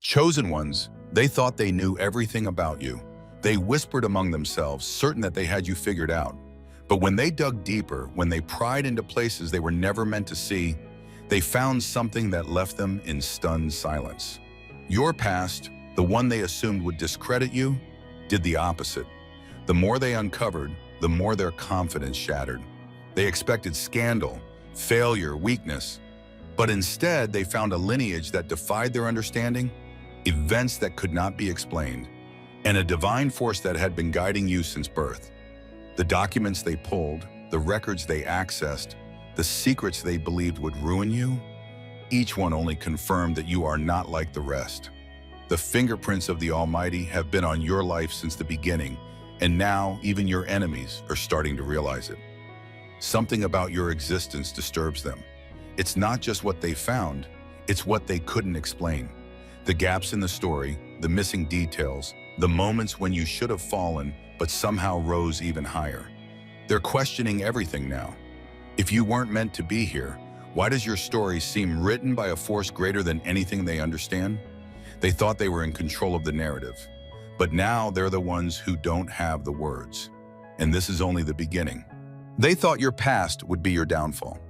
Chosen ones, they thought they knew everything about you. They whispered among themselves, certain that they had you figured out. But when they dug deeper, when they pried into places they were never meant to see, they found something that left them in stunned silence. Your past, the one they assumed would discredit you, did the opposite. The more they uncovered, the more their confidence shattered. They expected scandal, failure, weakness. But instead, they found a lineage that defied their understanding, events that could not be explained, and a divine force that had been guiding you since birth. The documents they pulled, the records they accessed, the secrets they believed would ruin you, each one only confirmed that you are not like the rest. The fingerprints of the Almighty have been on your life since the beginning, and now even your enemies are starting to realize it. Something about your existence disturbs them. It's not just what they found, it's what they couldn't explain. The gaps in the story, the missing details, the moments when you should have fallen but somehow rose even higher. They're questioning everything now. If you weren't meant to be here, why does your story seem written by a force greater than anything they understand? They thought they were in control of the narrative, but now they're the ones who don't have the words. And this is only the beginning. They thought your past would be your downfall.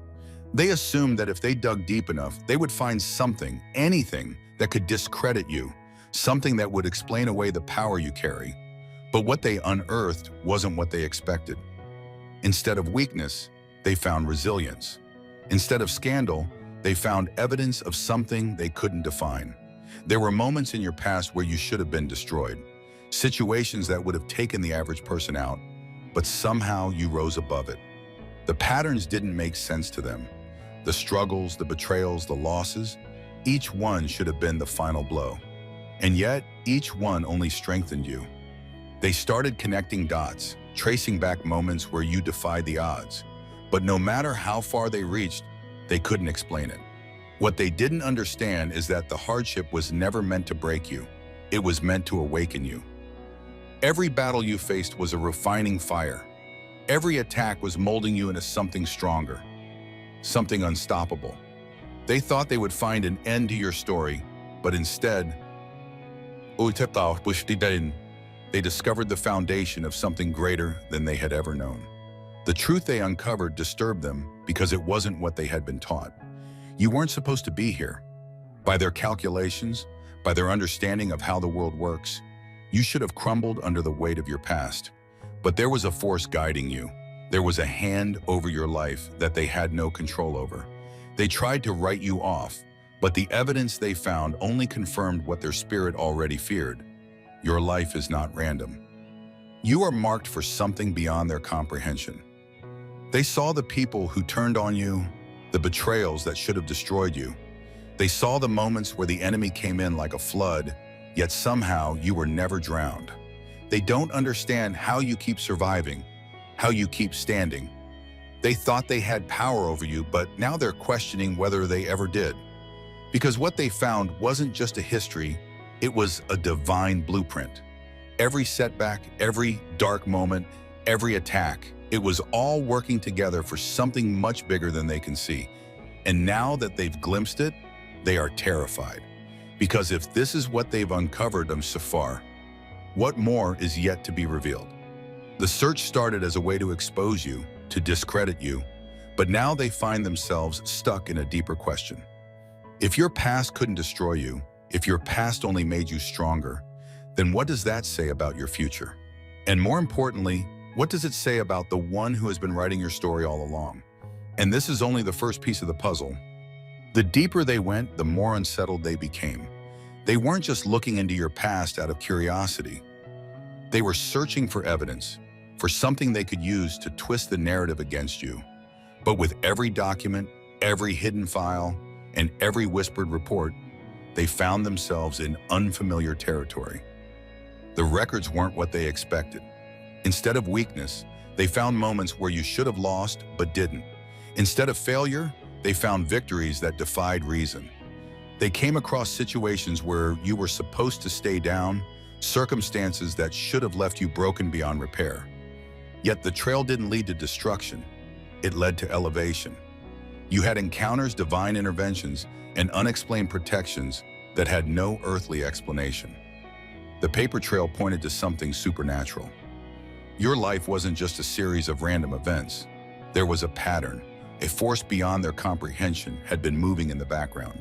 They assumed that if they dug deep enough, they would find something, anything, that could discredit you, something that would explain away the power you carry. But what they unearthed wasn't what they expected. Instead of weakness, they found resilience. Instead of scandal, they found evidence of something they couldn't define. There were moments in your past where you should have been destroyed, situations that would have taken the average person out, but somehow you rose above it. The patterns didn't make sense to them. The struggles, the betrayals, the losses, each one should have been the final blow. And yet, each one only strengthened you. They started connecting dots, tracing back moments where you defied the odds. But no matter how far they reached, they couldn't explain it. What they didn't understand is that the hardship was never meant to break you. It was meant to awaken you. Every battle you faced was a refining fire. Every attack was molding you into something stronger, something unstoppable. They thought they would find an end to your story, but instead, they discovered the foundation of something greater than they had ever known. The truth they uncovered disturbed them because it wasn't what they had been taught. You weren't supposed to be here. By their calculations, by their understanding of how the world works, you should have crumbled under the weight of your past. But there was a force guiding you. There was a hand over your life that they had no control over. They tried to write you off, but the evidence they found only confirmed what their spirit already feared. Your life is not random. You are marked for something beyond their comprehension. They saw the people who turned on you, the betrayals that should have destroyed you. They saw the moments where the enemy came in like a flood, yet somehow you were never drowned. They don't understand how you keep surviving, how you keep standing. They thought they had power over you, but now they're questioning whether they ever did. Because what they found wasn't just a history, it was a divine blueprint. Every setback, every dark moment, every attack, it was all working together for something much bigger than they can see. And now that they've glimpsed it, they are terrified. Because if this is what they've uncovered so far, what more is yet to be revealed? The search started as a way to expose you, to discredit you, but now they find themselves stuck in a deeper question. If your past couldn't destroy you, if your past only made you stronger, then what does that say about your future? And more importantly, what does it say about the one who has been writing your story all along? And this is only the first piece of the puzzle. The deeper they went, the more unsettled they became. They weren't just looking into your past out of curiosity. They were searching for evidence, for something they could use to twist the narrative against you. But with every document, every hidden file, and every whispered report, they found themselves in unfamiliar territory. The records weren't what they expected. Instead of weakness, they found moments where you should have lost but didn't. Instead of failure, they found victories that defied reason. They came across situations where you were supposed to stay down, circumstances that should have left you broken beyond repair. Yet the trail didn't lead to destruction. It led to elevation. You had encounters, divine interventions, and unexplained protections that had no earthly explanation. The paper trail pointed to something supernatural. Your life wasn't just a series of random events. There was a pattern. A force beyond their comprehension had been moving in the background,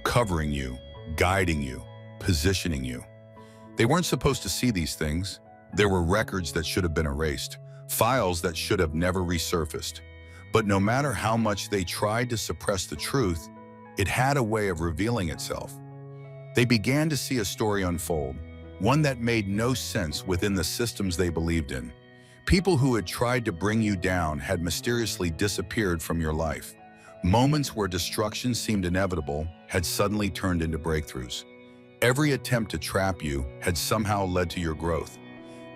covering you, guiding you, positioning you. They weren't supposed to see these things. There were records that should have been erased, files that should have never resurfaced. But no matter how much they tried to suppress the truth, it had a way of revealing itself. They began to see a story unfold, one that made no sense within the systems they believed in. People who had tried to bring you down had mysteriously disappeared from your life. Moments where destruction seemed inevitable had suddenly turned into breakthroughs. Every attempt to trap you had somehow led to your growth.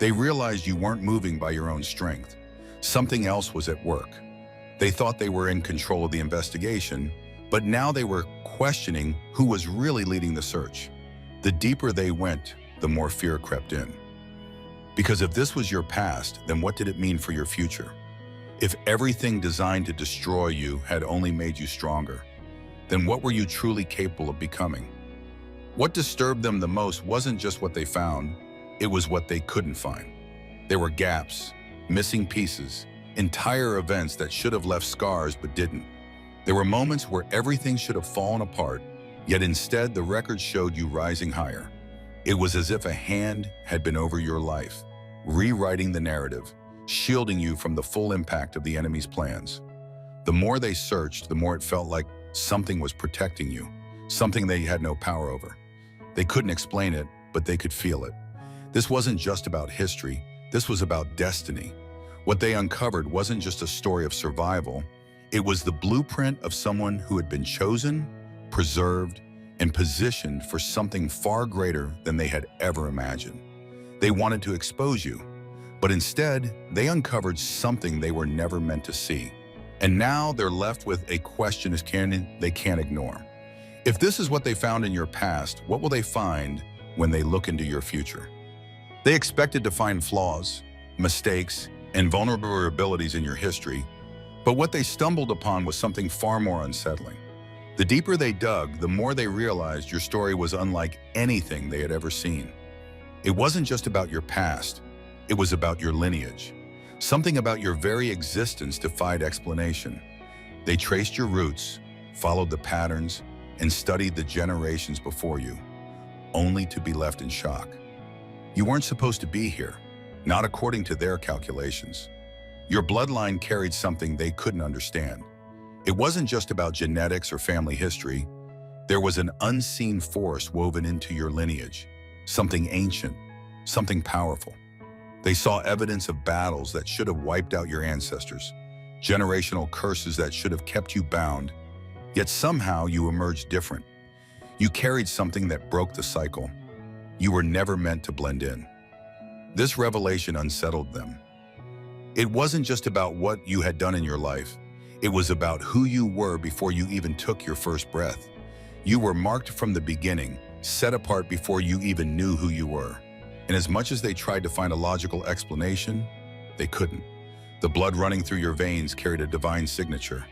They realized you weren't moving by your own strength. Something else was at work. They thought they were in control of the investigation, but now they were questioning who was really leading the search. The deeper they went, the more fear crept in. Because if this was your past, then what did it mean for your future? If everything designed to destroy you had only made you stronger, then what were you truly capable of becoming? What disturbed them the most wasn't just what they found, it was what they couldn't find. There were gaps, missing pieces, entire events that should have left scars but didn't. There were moments where everything should have fallen apart, yet instead the record showed you rising higher. It was as if a hand had been over your life, rewriting the narrative, shielding you from the full impact of the enemy's plans. The more they searched, the more it felt like something was protecting you, something they had no power over. They couldn't explain it, but they could feel it. This wasn't just about history, this was about destiny. What they uncovered wasn't just a story of survival, it was the blueprint of someone who had been chosen, preserved, and positioned for something far greater than they had ever imagined. They wanted to expose you, but instead, they uncovered something they were never meant to see. And now they're left with a question they can't ignore. If this is what they found in your past, what will they find when they look into your future? They expected to find flaws, mistakes, and vulnerabilities in your history, but what they stumbled upon was something far more unsettling. The deeper they dug, the more they realized your story was unlike anything they had ever seen. It wasn't just about your past, it was about your lineage. Something about your very existence defied explanation. They traced your roots, followed the patterns, and studied the generations before you, only to be left in shock. You weren't supposed to be here, not according to their calculations. Your bloodline carried something they couldn't understand. It wasn't just about genetics or family history. There was an unseen force woven into your lineage, something ancient, something powerful. They saw evidence of battles that should have wiped out your ancestors, generational curses that should have kept you bound, yet somehow you emerged different. You carried something that broke the cycle. You were never meant to blend in. This revelation unsettled them. It wasn't just about what you had done in your life. It was about who you were before you even took your first breath. You were marked from the beginning, set apart before you even knew who you were. And as much as they tried to find a logical explanation, they couldn't. The blood running through your veins carried a divine signature,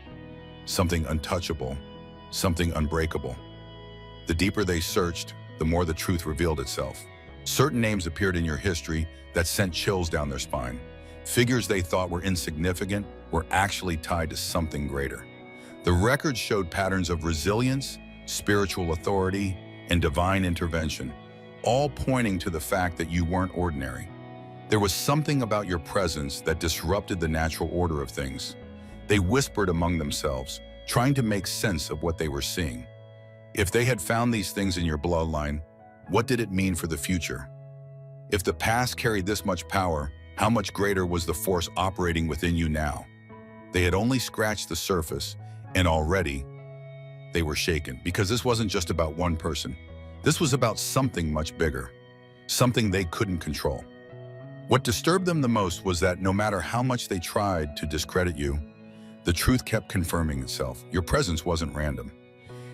something untouchable, something unbreakable. The deeper they searched, the more the truth revealed itself. Certain names appeared in your history that sent chills down their spine. Figures they thought were insignificant were actually tied to something greater. The records showed patterns of resilience, spiritual authority, and divine intervention, all pointing to the fact that you weren't ordinary. There was something about your presence that disrupted the natural order of things. They whispered among themselves, trying to make sense of what they were seeing. If they had found these things in your bloodline, what did it mean for the future? If the past carried this much power, how much greater was the force operating within you now? They had only scratched the surface, and already they were shaken, because this wasn't just about one person. This was about something much bigger, something they couldn't control. What disturbed them the most was that no matter how much they tried to discredit you, the truth kept confirming itself. Your presence wasn't random.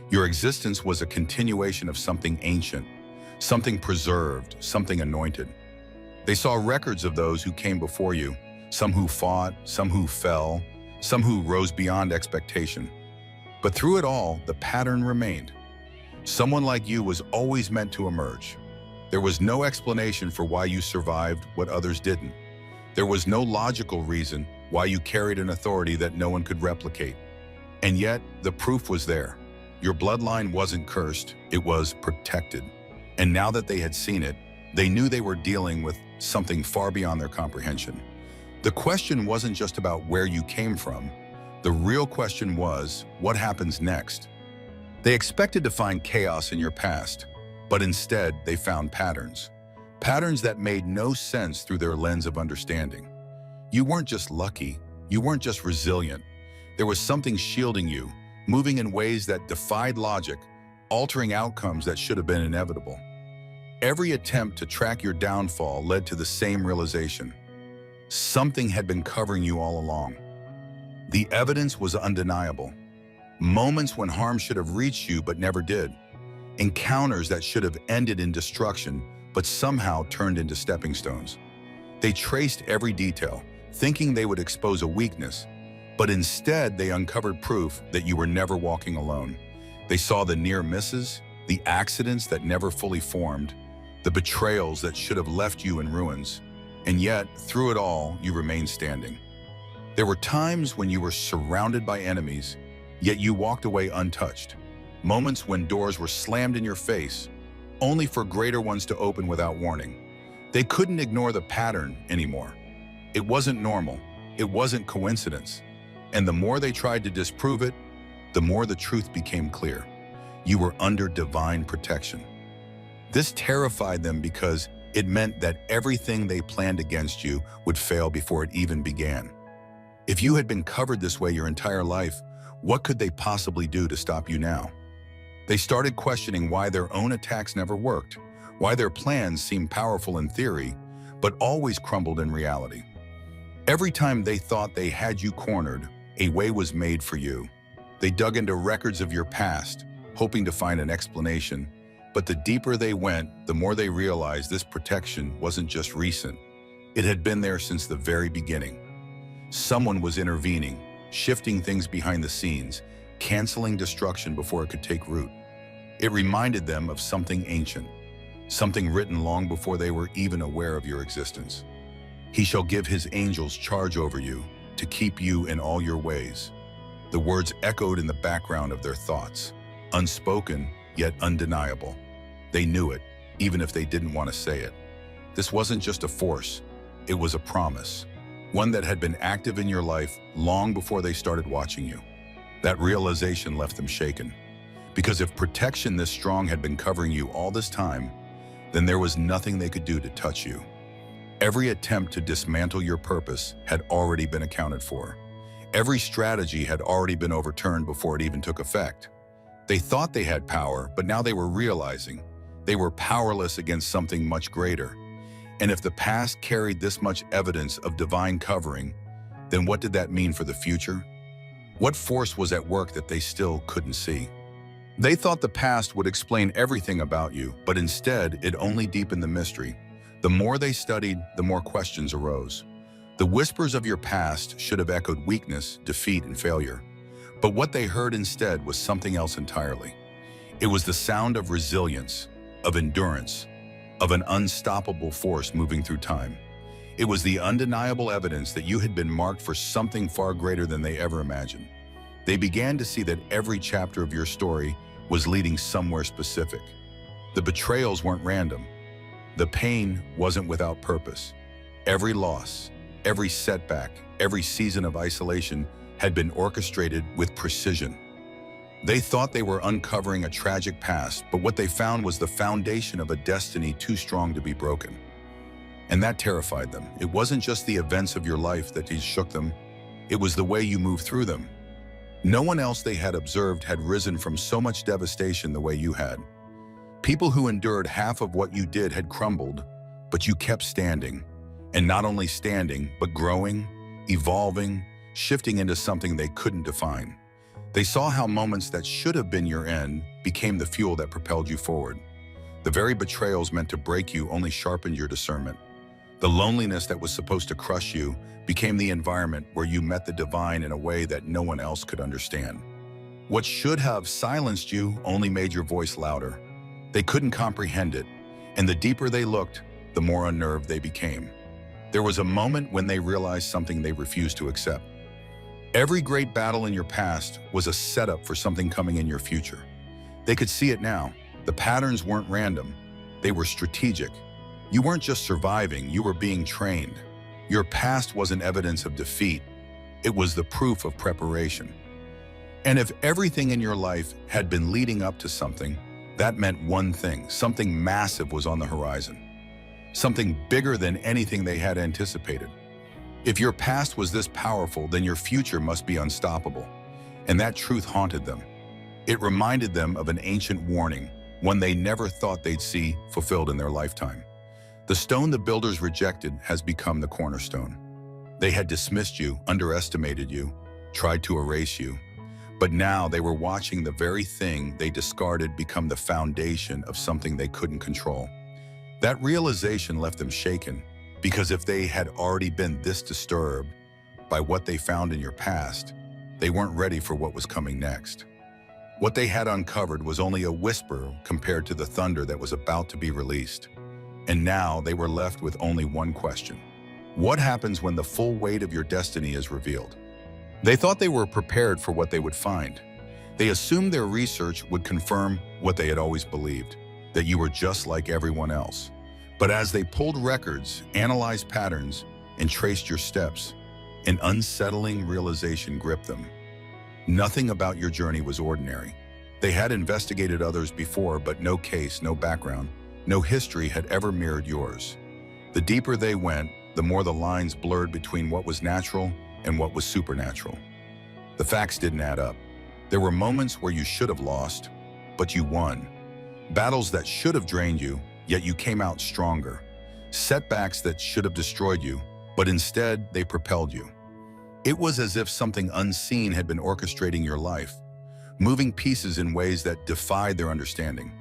Your existence was a continuation of something ancient, something preserved, something anointed. They saw records of those who came before you, some who fought, some who fell, some who rose beyond expectation. But through it all, the pattern remained. Someone like you was always meant to emerge. There was no explanation for why you survived what others didn't. There was no logical reason why you carried an authority that no one could replicate. And yet, the proof was there. Your bloodline wasn't cursed, it was protected. And now that they had seen it, they knew they were dealing with something far beyond their comprehension. The question wasn't just about where you came from. The real question was, what happens next? They expected to find chaos in your past, but instead they found patterns. Patterns that made no sense through their lens of understanding. You weren't just lucky, you weren't just resilient. There was something shielding you, moving in ways that defied logic, altering outcomes that should have been inevitable. Every attempt to track your downfall led to the same realization. Something had been covering you all along. The evidence was undeniable. Moments when harm should have reached you but never did. Encounters that should have ended in destruction but somehow turned into stepping stones. They traced every detail, thinking they would expose a weakness, but instead they uncovered proof that you were never walking alone. They saw the near misses, the accidents that never fully formed, the betrayals that should have left you in ruins, and yet, through it all, you remained standing. There were times when you were surrounded by enemies, yet you walked away untouched. Moments when doors were slammed in your face, only for greater ones to open without warning. They couldn't ignore the pattern anymore. It wasn't normal, it wasn't coincidence. And the more they tried to disprove it, the more the truth became clear. You were under divine protection. This terrified them because it meant that everything they planned against you would fail before it even began. If you had been covered this way your entire life, what could they possibly do to stop you now? They started questioning why their own attacks never worked, why their plans seemed powerful in theory, but always crumbled in reality. Every time they thought they had you cornered, a way was made for you. They dug into records of your past, hoping to find an explanation, but the deeper they went, the more they realized this protection wasn't just recent. It had been there since the very beginning. Someone was intervening, shifting things behind the scenes, canceling destruction before it could take root. It reminded them of something ancient, something written long before they were even aware of your existence. He shall give his angels charge over you to keep you in all your ways. The words echoed in the background of their thoughts, unspoken yet undeniable. They knew it, even if they didn't want to say it. This wasn't just a force, it was a promise, one that had been active in your life long before they started watching you. That realization left them shaken. Because if protection this strong had been covering you all this time, then there was nothing they could do to touch you. Every attempt to dismantle your purpose had already been accounted for. Every strategy had already been overturned before it even took effect. They thought they had power, but now they were realizing they were powerless against something much greater. And if the past carried this much evidence of divine covering, then what did that mean for the future? What force was at work that they still couldn't see? They thought the past would explain everything about you, but instead it only deepened the mystery. The more they studied, the more questions arose. The whispers of your past should have echoed weakness, defeat, and failure. But what they heard instead was something else entirely. It was the sound of resilience, of endurance, of an unstoppable force moving through time. It was the undeniable evidence that you had been marked for something far greater than they ever imagined. They began to see that every chapter of your story was leading somewhere specific. The betrayals weren't random. The pain wasn't without purpose. Every loss, every setback, every season of isolation had been orchestrated with precision. They thought they were uncovering a tragic past, but what they found was the foundation of a destiny too strong to be broken. And that terrified them. It wasn't just the events of your life that shook them, it was the way you moved through them. No one else they had observed had risen from so much devastation the way you had. People who endured half of what you did had crumbled, but you kept standing. And not only standing, but growing, evolving, shifting into something they couldn't define. They saw how moments that should have been your end became the fuel that propelled you forward. The very betrayals meant to break you only sharpened your discernment. The loneliness that was supposed to crush you became the environment where you met the divine in a way that no one else could understand. What should have silenced you only made your voice louder. They couldn't comprehend it, and the deeper they looked, the more unnerved they became. There was a moment when they realized something they refused to accept. Every great battle in your past was a setup for something coming in your future. They could see it now. The patterns weren't random. They were strategic. You weren't just surviving, you were being trained. Your past wasn't evidence of defeat. It was the proof of preparation. And if everything in your life had been leading up to something, that meant one thing: something massive was on the horizon. Something bigger than anything they had anticipated. If your past was this powerful, then your future must be unstoppable. And that truth haunted them. It reminded them of an ancient warning, one they never thought they'd see fulfilled in their lifetime. The stone the builders rejected has become the cornerstone. They had dismissed you, underestimated you, tried to erase you. But now they were watching the very thing they discarded become the foundation of something they couldn't control. That realization left them shaken, because if they had already been this disturbed by what they found in your past, they weren't ready for what was coming next. What they had uncovered was only a whisper compared to the thunder that was about to be released. And now they were left with only one question: what happens when the full weight of your destiny is revealed? They thought they were prepared for what they would find. They assumed their research would confirm what they had always believed, that you were just like everyone else. But as they pulled records, analyzed patterns, and traced your steps, an unsettling realization gripped them. Nothing about your journey was ordinary. They had investigated others before, but no case, no background, no history had ever mirrored yours. The deeper they went, the more the lines blurred between what was natural and what was supernatural. The facts didn't add up. There were moments where you should have lost, but you won. Battles that should have drained you, yet you came out stronger. Setbacks that should have destroyed you, but instead they propelled you. It was as if something unseen had been orchestrating your life, moving pieces in ways that defied their understanding.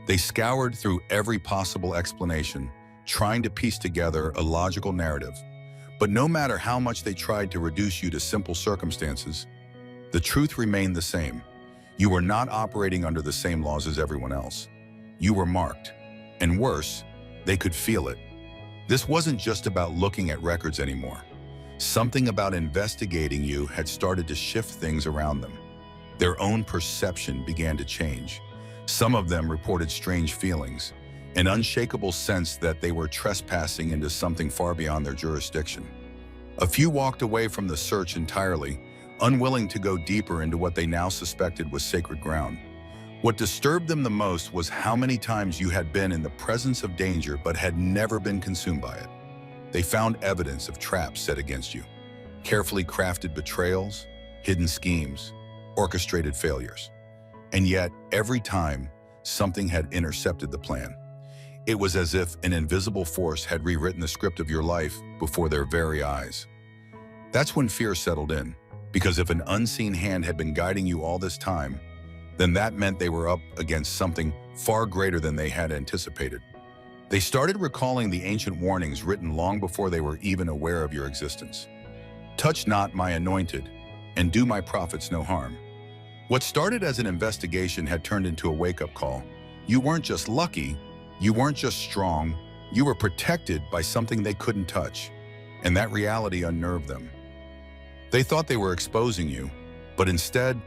They scoured through every possible explanation, trying to piece together a logical narrative. But no matter how much they tried to reduce you to simple circumstances, the truth remained the same. You were not operating under the same laws as everyone else. You were marked. And worse, they could feel it. This wasn't just about looking at records anymore. Something about investigating you had started to shift things around them. Their own perception began to change. Some of them reported strange feelings, an unshakable sense that they were trespassing into something far beyond their jurisdiction. A few walked away from the search entirely, unwilling to go deeper into what they now suspected was sacred ground. What disturbed them the most was how many times you had been in the presence of danger but had never been consumed by it. They found evidence of traps set against you, carefully crafted betrayals, hidden schemes, orchestrated failures. And yet, every time, something had intercepted the plan. It was as if an invisible force had rewritten the script of your life before their very eyes. That's when fear settled in, because if an unseen hand had been guiding you all this time, then that meant they were up against something far greater than they had anticipated. They started recalling the ancient warnings written long before they were even aware of your existence. Touch not my anointed, and do my prophets no harm. What started as an investigation had turned into a wake-up call. You weren't just lucky, you weren't just strong, you were protected by something they couldn't touch, and that reality unnerved them. They thought they were exposing you, but instead,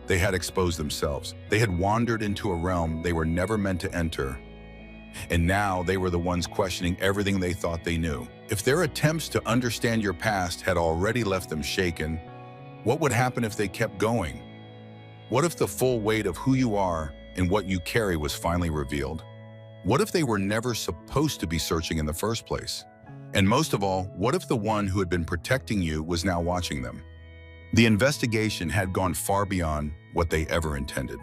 they had exposed themselves. They had wandered into a realm they were never meant to enter, and now they were the ones questioning everything they thought they knew. If their attempts to understand your past had already left them shaken, what would happen if they kept going? What if the full weight of who you are and what you carry was finally revealed? What if they were never supposed to be searching in the first place? And most of all, what if the one who had been protecting you was now watching them? The investigation had gone far beyond what they ever intended.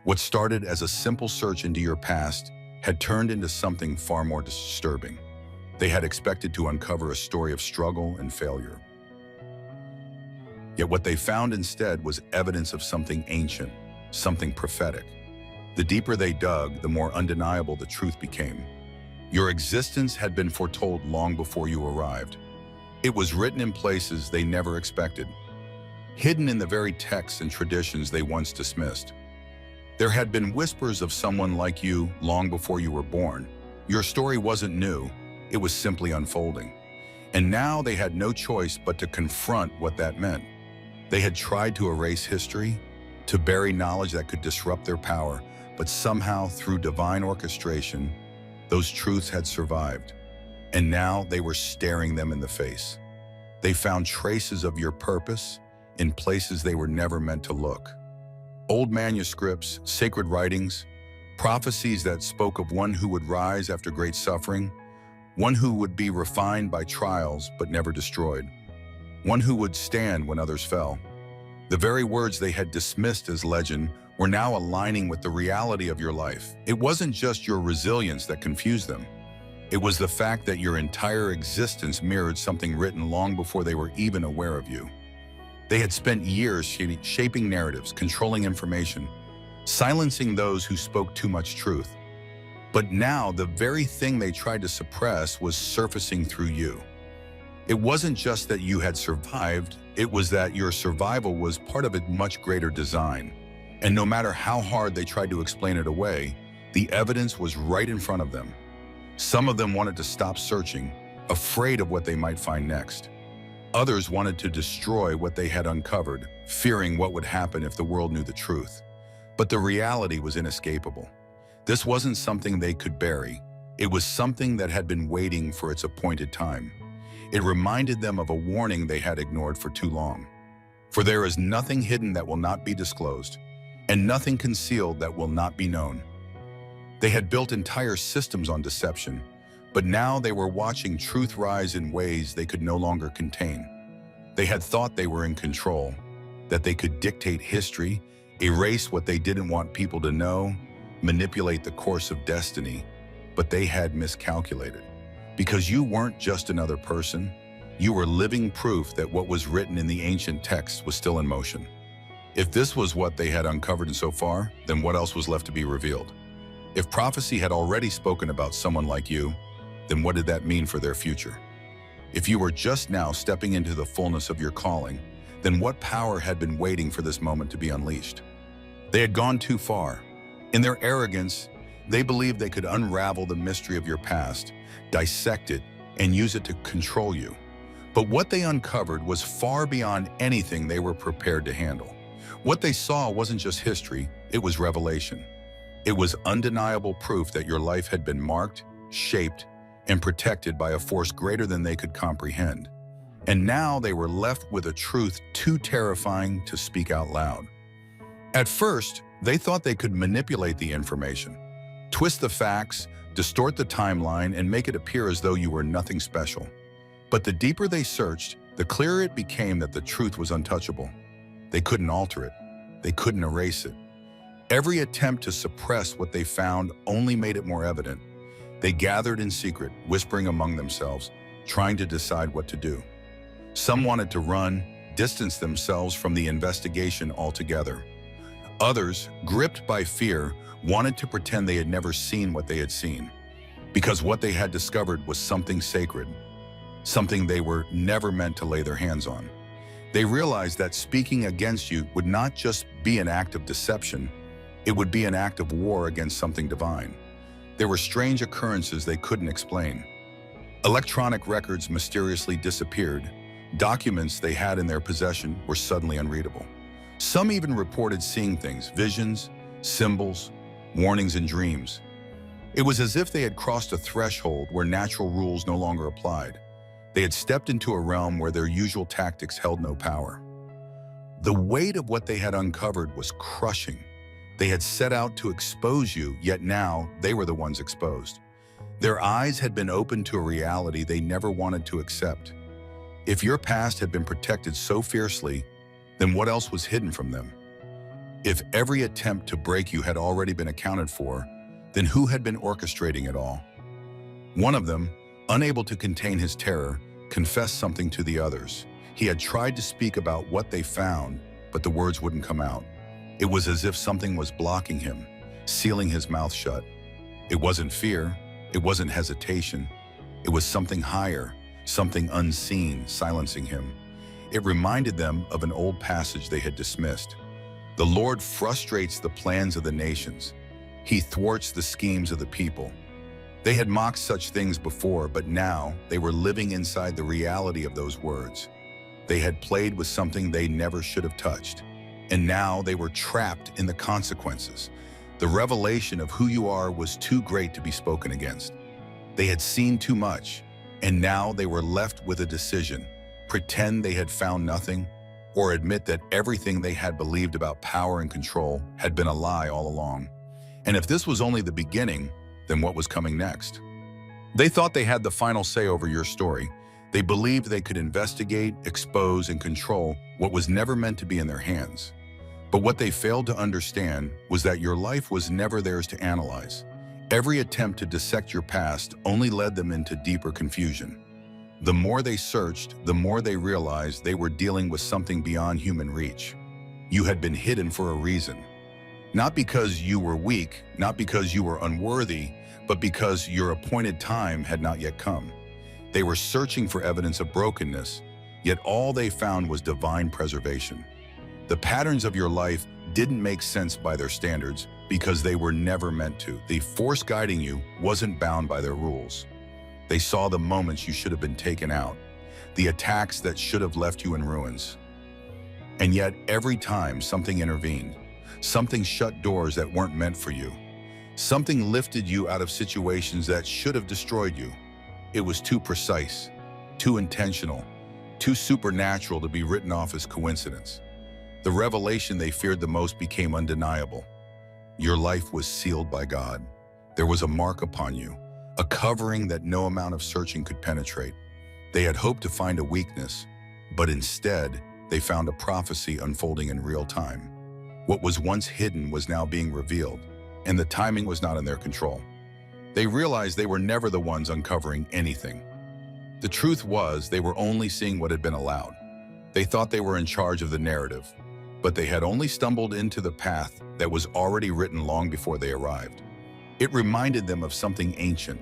What started as a simple search into your past had turned into something far more disturbing. They had expected to uncover a story of struggle and failure. Yet what they found instead was evidence of something ancient, something prophetic. The deeper they dug, the more undeniable the truth became. Your existence had been foretold long before you arrived. It was written in places they never expected, hidden in the very texts and traditions they once dismissed. There had been whispers of someone like you long before you were born. Your story wasn't new, it was simply unfolding. And now they had no choice but to confront what that meant. They had tried to erase history, to bury knowledge that could disrupt their power, but somehow, through divine orchestration, those truths had survived. And now they were staring them in the face. They found traces of your purpose in places they were never meant to look. Old manuscripts, sacred writings, prophecies that spoke of one who would rise after great suffering, one who would be refined by trials but never destroyed, one who would stand when others fell. The very words they had dismissed as legend were now aligning with the reality of your life. It wasn't just your resilience that confused them. It was the fact that your entire existence mirrored something written long before they were even aware of you. They had spent years shaping narratives, controlling information, silencing those who spoke too much truth. But now, the very thing they tried to suppress was surfacing through you. It wasn't just that you had survived, it was that your survival was part of a much greater design. And no matter how hard they tried to explain it away, the evidence was right in front of them. Some of them wanted to stop searching, afraid of what they might find next. Others wanted to destroy what they had uncovered, fearing what would happen if the world knew the truth. But the reality was inescapable. This wasn't something they could bury. It was something that had been waiting for its appointed time. It reminded them of a warning they had ignored for too long. For there is nothing hidden that will not be disclosed, and nothing concealed that will not be known. They had built entire systems on deception, but now they were watching truth rise in ways they could no longer contain. They had thought they were in control, that they could dictate history, erase what they didn't want people to know, manipulate the course of destiny, but they had miscalculated. Because you weren't just another person, you were living proof that what was written in the ancient texts was still in motion. If this was what they had uncovered so far, then what else was left to be revealed? If prophecy had already spoken about someone like you, then what did that mean for their future? If you were just now stepping into the fullness of your calling, then what power had been waiting for this moment to be unleashed? They had gone too far. In their arrogance, they believed they could unravel the mystery of your past, dissect it, and use it to control you. But what they uncovered was far beyond anything they were prepared to handle. What they saw wasn't just history, it was revelation. It was undeniable proof that your life had been marked, shaped, and protected by a force greater than they could comprehend. And now they were left with a truth too terrifying to speak out loud. At first, they thought they could manipulate the information, twist the facts, distort the timeline, and make it appear as though you were nothing special. But the deeper they searched, the clearer it became that the truth was untouchable. They couldn't alter it. They couldn't erase it. Every attempt to suppress what they found only made it more evident. They gathered in secret, whispering among themselves, trying to decide what to do. Some wanted to run, distance themselves from the investigation altogether. Others, gripped by fear, wanted to pretend they had never seen what they had seen, because what they had discovered was something sacred, something they were never meant to lay their hands on. They realized that speaking against you would not just be an act of deception, it would be an act of war against something divine. There were strange occurrences they couldn't explain. Electronic records mysteriously disappeared. Documents they had in their possession were suddenly unreadable. Some even reported seeing things, visions, symbols, warnings in dreams. It was as if they had crossed a threshold where natural rules no longer applied. They had stepped into a realm where their usual tactics held no power. The weight of what they had uncovered was crushing. They had set out to expose you, yet now they were the ones exposed. Their eyes had been opened to a reality they never wanted to accept. If your past had been protected so fiercely, then what else was hidden from them? If every attempt to break you had already been accounted for, then who had been orchestrating it all? One of them, unable to contain his terror, confessed something to the others. He had tried to speak about what they found, but the words wouldn't come out. It was as if something was blocking him, sealing his mouth shut. It wasn't fear, it wasn't hesitation. It was something higher, something unseen, silencing him. It reminded them of an old passage they had dismissed. The Lord frustrates the plans of the nations. He thwarts the schemes of the people. They had mocked such things before, but now they were living inside the reality of those words. They had played with something they never should have touched, and now they were trapped in the consequences. The revelation of who you are was too great to be spoken against. They had seen too much, and now they were left with a decision: pretend they had found nothing, or admit that everything they had believed about power and control had been a lie all along. And if this was only the beginning, then what was coming next? They thought they had the final say over your story. They believed they could investigate, expose, and control what was never meant to be in their hands. But what they failed to understand was that your life was never theirs to analyze. Every attempt to dissect your past only led them into deeper confusion. The more they searched, the more they realized they were dealing with something beyond human reach. You had been hidden for a reason. Not because you were weak, not because you were unworthy, but because your appointed time had not yet come. They were searching for evidence of brokenness, yet all they found was divine preservation. The patterns of your life didn't make sense by their standards because they were never meant to. The force guiding you wasn't bound by their rules. They saw the moments you should have been taken out, the attacks that should have left you in ruins. And yet, every time something intervened, something shut doors that weren't meant for you, something lifted you out of situations that should have destroyed you. It was too precise, too intentional, too supernatural to be written off as coincidence. The revelation they feared the most became undeniable. Your life was sealed by God. There was a mark upon you, a covering that no amount of searching could penetrate. They had hoped to find a weakness, but instead, they found a prophecy unfolding in real time. What was once hidden was now being revealed, and the timing was not in their control. They realized they were never the ones uncovering anything. The truth was, they were only seeing what had been allowed. They thought they were in charge of the narrative, but they had only stumbled into the path that was already written long before they arrived. It reminded them of something ancient,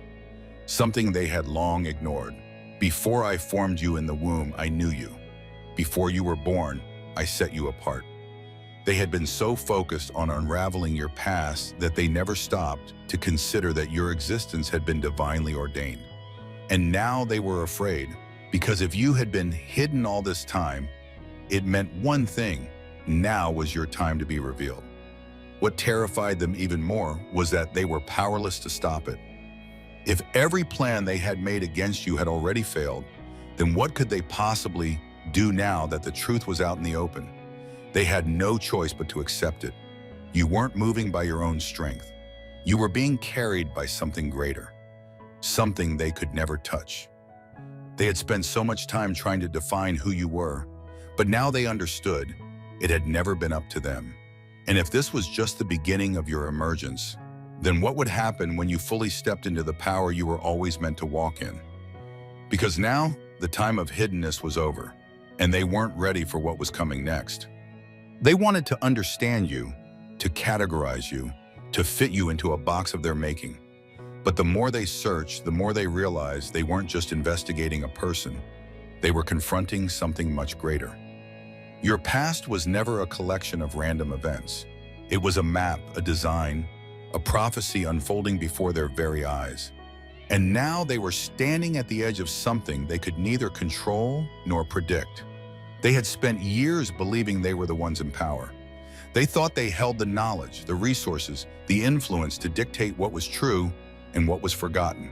something they had long ignored. Before I formed you in the womb, I knew you. Before you were born, I set you apart. They had been so focused on unraveling your past that they never stopped to consider that your existence had been divinely ordained. And now they were afraid, because if you had been hidden all this time, it meant one thing: now was your time to be revealed. What terrified them even more was that they were powerless to stop it. If every plan they had made against you had already failed, then what could they possibly do now that the truth was out in the open? They had no choice but to accept it. You weren't moving by your own strength. You were being carried by something greater, something they could never touch. They had spent so much time trying to define who you were, but now they understood it had never been up to them. And if this was just the beginning of your emergence, then what would happen when you fully stepped into the power you were always meant to walk in? Because now, the time of hiddenness was over, and they weren't ready for what was coming next. They wanted to understand you, to categorize you, to fit you into a box of their making. But the more they searched, the more they realized they weren't just investigating a person. They were confronting something much greater. Your past was never a collection of random events. It was a map, a design, a prophecy unfolding before their very eyes. And now they were standing at the edge of something they could neither control nor predict. They had spent years believing they were the ones in power. They thought they held the knowledge, the resources, the influence to dictate what was true and what was forgotten.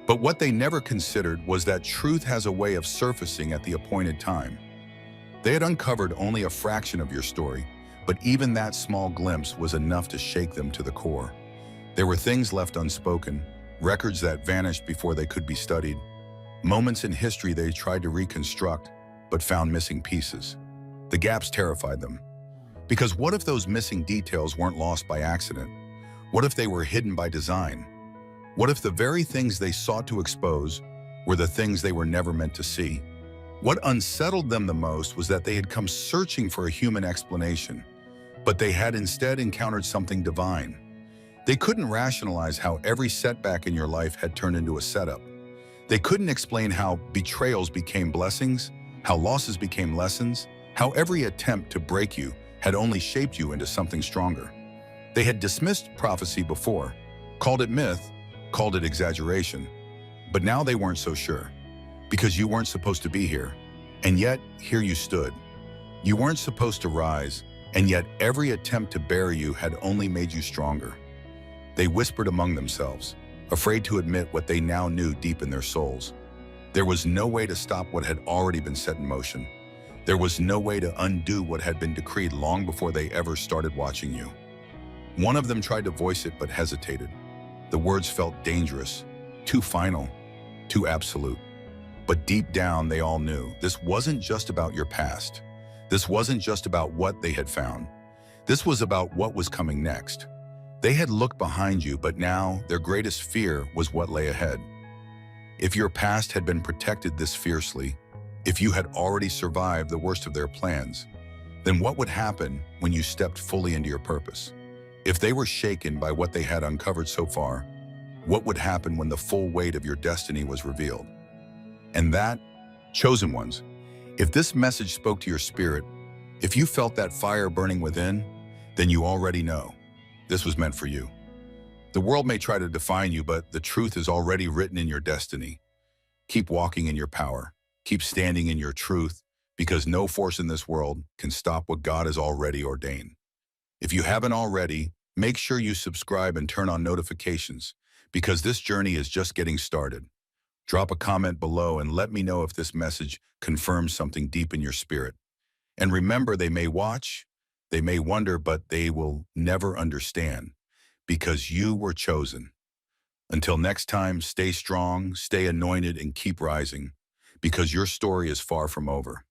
But what they never considered was that truth has a way of surfacing at the appointed time. They had uncovered only a fraction of your story, but even that small glimpse was enough to shake them to the core. There were things left unspoken, records that vanished before they could be studied, moments in history they tried to reconstruct, but found missing pieces. The gaps terrified them. Because what if those missing details weren't lost by accident? What if they were hidden by design? What if the very things they sought to expose were the things they were never meant to see? What unsettled them the most was that they had come searching for a human explanation, but they had instead encountered something divine. They couldn't rationalize how every setback in your life had turned into a setup. They couldn't explain how betrayals became blessings, how losses became lessons, how every attempt to break you had only shaped you into something stronger. They had dismissed prophecy before, called it myth, called it exaggeration, but now they weren't so sure, because you weren't supposed to be here, and yet here you stood. You weren't supposed to rise, and yet every attempt to bury you had only made you stronger. They whispered among themselves, afraid to admit what they now knew deep in their souls. There was no way to stop what had already been set in motion. There was no way to undo what had been decreed long before they ever started watching you. One of them tried to voice it but hesitated. The words felt dangerous, too final, too absolute. But deep down, they all knew this wasn't just about your past. This wasn't just about what they had found. This was about what was coming next. They had looked behind you, but now their greatest fear was what lay ahead. If your past had been protected this fiercely, if you had already survived the worst of their plans, then what would happen when you stepped fully into your purpose? If they were shaken by what they had uncovered so far, what would happen when the full weight of your destiny was revealed? And that, chosen ones, if this message spoke to your spirit, if you felt that fire burning within, then you already know this was meant for you. The world may try to define you, but the truth is already written in your destiny. Keep walking in your power. Keep standing in your truth, because no force in this world can stop what God has already ordained. If you haven't already, make sure you subscribe and turn on notifications, because this journey is just getting started. Drop a comment below and let me know if this message confirms something deep in your spirit. And remember, they may watch, they may wonder, but they will never understand, because you were chosen. Until next time, stay strong, stay anointed, and keep rising, because your story is far from over.